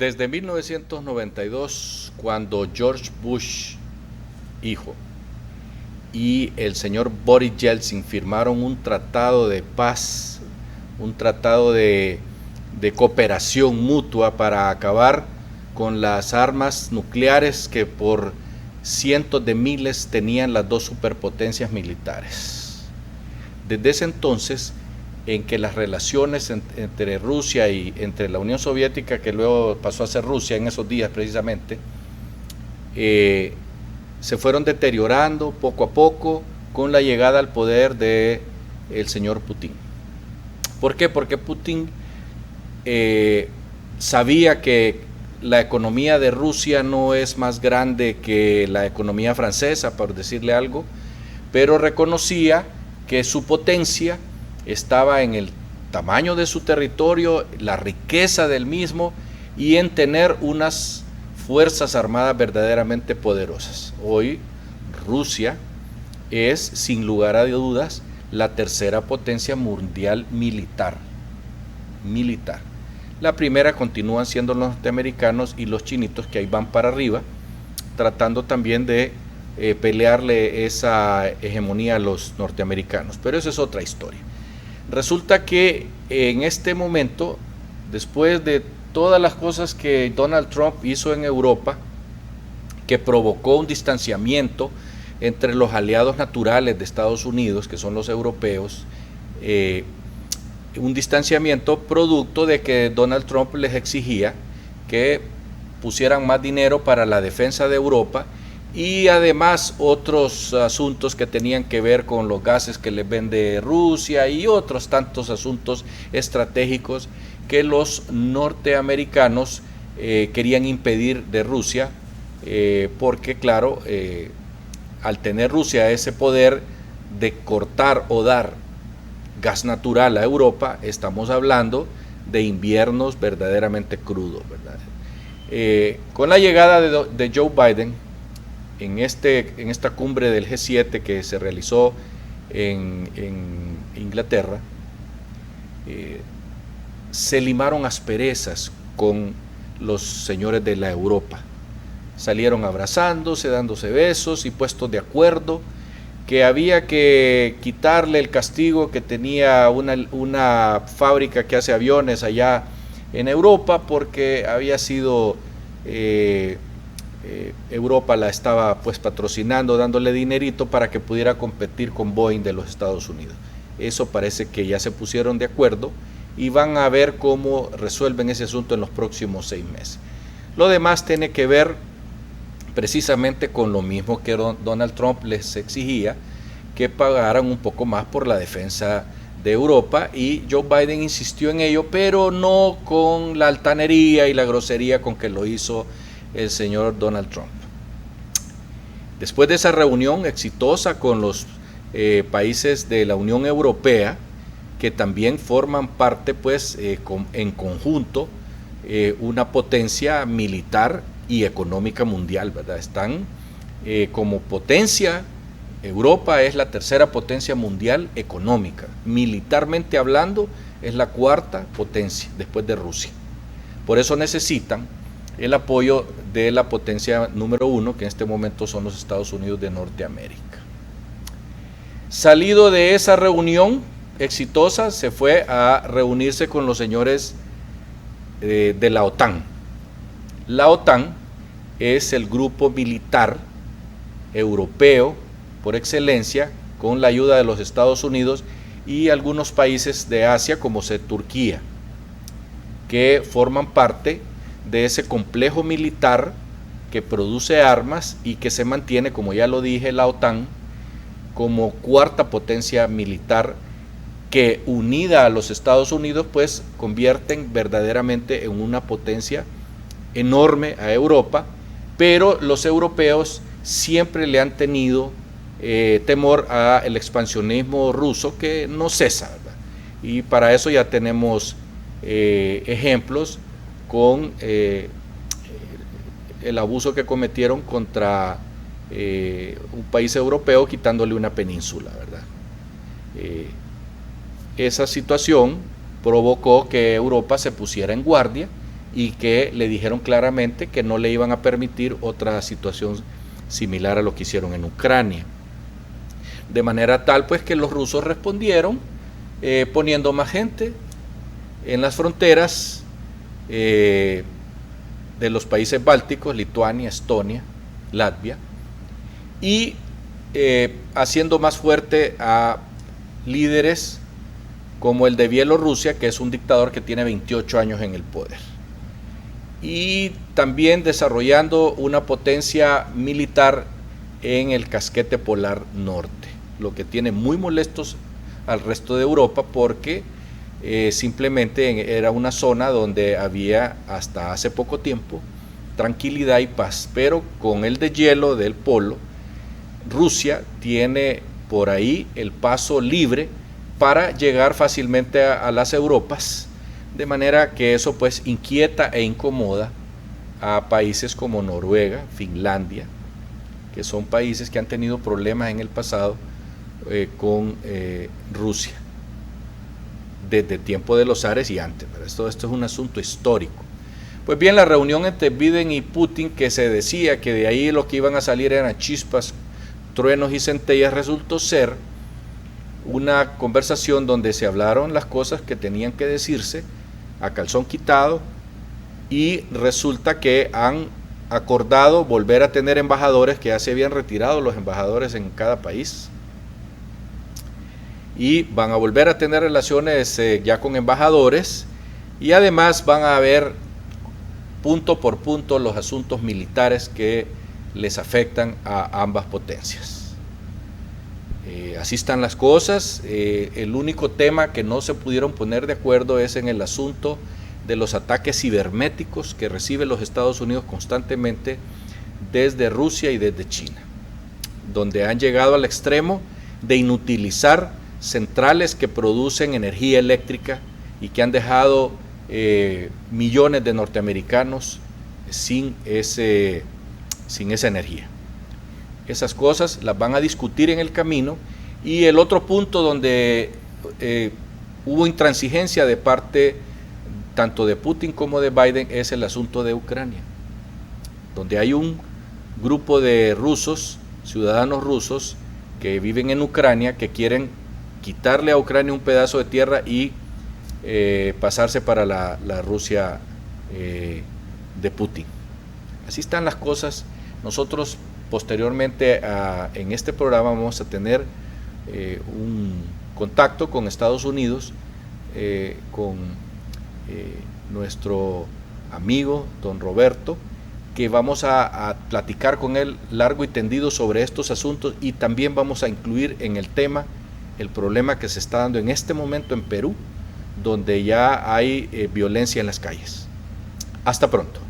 Desde 1992, cuando George Bush, hijo, y el señor Boris Yeltsin firmaron un tratado de paz, un tratado de cooperación mutua para acabar con las armas nucleares que por cientos de miles tenían las dos superpotencias militares. Desde ese entonces, en que las relaciones entre Rusia y entre la Unión Soviética, que luego pasó a ser Rusia en esos días precisamente, se fueron deteriorando poco a poco con la llegada al poder del señor Putin. ¿Por qué? Porque Putin sabía que la economía de Rusia no es más grande que la economía francesa, por decirle algo, pero reconocía que su potencia estaba en el tamaño de su territorio, la riqueza del mismo y en tener unas fuerzas armadas verdaderamente poderosas. Hoy Rusia es, sin lugar a dudas, la tercera potencia mundial militar. La primera continúan siendo los norteamericanos y los chinitos, que ahí van para arriba, tratando también de pelearle esa hegemonía a los norteamericanos. Pero esa es otra historia. Resulta que en este momento, después de todas las cosas que Donald Trump hizo en Europa, que provocó un distanciamiento entre los aliados naturales de Estados Unidos, que son los europeos, un distanciamiento producto de que Donald Trump les exigía que pusieran más dinero para la defensa de Europa y además otros asuntos que tenían que ver con los gases que les vende Rusia y otros tantos asuntos estratégicos que los norteamericanos querían impedir de Rusia, porque claro, al tener Rusia ese poder de cortar o dar gas natural a Europa, estamos hablando de inviernos verdaderamente crudos, ¿verdad? Con la llegada de Joe Biden en esta cumbre del G7 que se realizó en Inglaterra, se limaron asperezas con los señores de la Europa. Salieron abrazándose, dándose besos y puestos de acuerdo que había que quitarle el castigo que tenía una fábrica que hace aviones allá en Europa, porque había sido Europa la estaba pues patrocinando, dándole dinerito para que pudiera competir con Boeing de los Estados Unidos. Eso parece que ya se pusieron de acuerdo y van a ver cómo resuelven ese asunto en los próximos 6 meses. Lo demás tiene que ver precisamente con lo mismo que Donald Trump les exigía, que pagaran un poco más por la defensa de Europa, y Joe Biden insistió en ello, pero no con la altanería y la grosería con que lo hizo el señor Donald Trump. Después de esa reunión exitosa con los países de la Unión Europea, que también forman parte pues en conjunto una potencia militar y económica mundial, ¿verdad? Están como potencia, Europa es la tercera potencia mundial económica, militarmente hablando es la cuarta potencia después de Rusia. Por eso necesitan el apoyo de la potencia número 1, que en este momento son los Estados Unidos de Norteamérica. Salido de esa reunión exitosa, se fue a reunirse con los señores de la OTAN. La OTAN es el grupo militar europeo por excelencia, con la ayuda de los Estados Unidos y algunos países de Asia como Turquía, que forman parte de ese complejo militar que produce armas y que se mantiene, como ya lo dije, la OTAN como cuarta potencia militar, que unida a los Estados Unidos pues convierten verdaderamente en una potencia enorme a Europa, pero los europeos siempre le han tenido temor al expansionismo ruso, que no cesa, ¿verdad? Y para eso ya tenemos ejemplos con el abuso que cometieron contra un país europeo, quitándole una península, ¿verdad? Esa situación provocó que Europa se pusiera en guardia y que le dijeron claramente que no le iban a permitir otra situación similar a lo que hicieron en Ucrania. De manera tal pues que los rusos respondieron poniendo más gente en las fronteras de los países bálticos, Lituania, Estonia, Latvia, y haciendo más fuerte a líderes como el de Bielorrusia, que es un dictador que tiene 28 años en el poder. Y también desarrollando una potencia militar en el casquete polar norte, lo que tiene muy molestos al resto de Europa porque simplemente era una zona donde había hasta hace poco tiempo tranquilidad y paz, pero con el deshielo del polo, Rusia tiene por ahí el paso libre para llegar fácilmente a las Europas, de manera que eso pues inquieta e incomoda a países como Noruega, Finlandia, que son países que han tenido problemas en el pasado con Rusia, desde el tiempo de los zares y antes. Pero esto es un asunto histórico. Pues bien, la reunión entre Biden y Putin, que se decía que de ahí lo que iban a salir eran chispas, truenos y centellas, resultó ser una conversación donde se hablaron las cosas que tenían que decirse a calzón quitado, y resulta que han acordado volver a tener embajadores, que ya se habían retirado los embajadores en cada país, y van a volver a tener relaciones ya con embajadores, y además van a ver punto por punto los asuntos militares que les afectan a ambas potencias. Así están las cosas. El único tema que no se pudieron poner de acuerdo es en el asunto de los ataques cibernéticos que reciben los Estados Unidos constantemente desde Rusia y desde China, donde han llegado al extremo de inutilizar centrales que producen energía eléctrica y que han dejado millones de norteamericanos sin esa energía. Esas cosas las van a discutir en el camino. Y el otro punto donde hubo intransigencia de parte tanto de Putin como de Biden es el asunto de Ucrania, donde hay un grupo de rusos, ciudadanos rusos, que viven en Ucrania, que quieren quitarle a Ucrania un pedazo de tierra y pasarse para la Rusia de Putin. Así están las cosas. Nosotros posteriormente en este programa vamos a tener un contacto con Estados Unidos, con nuestro amigo don Roberto, que vamos a platicar con él largo y tendido sobre estos asuntos, y también vamos a incluir en el tema el problema que se está dando en este momento en Perú, donde ya hay violencia en las calles. Hasta pronto.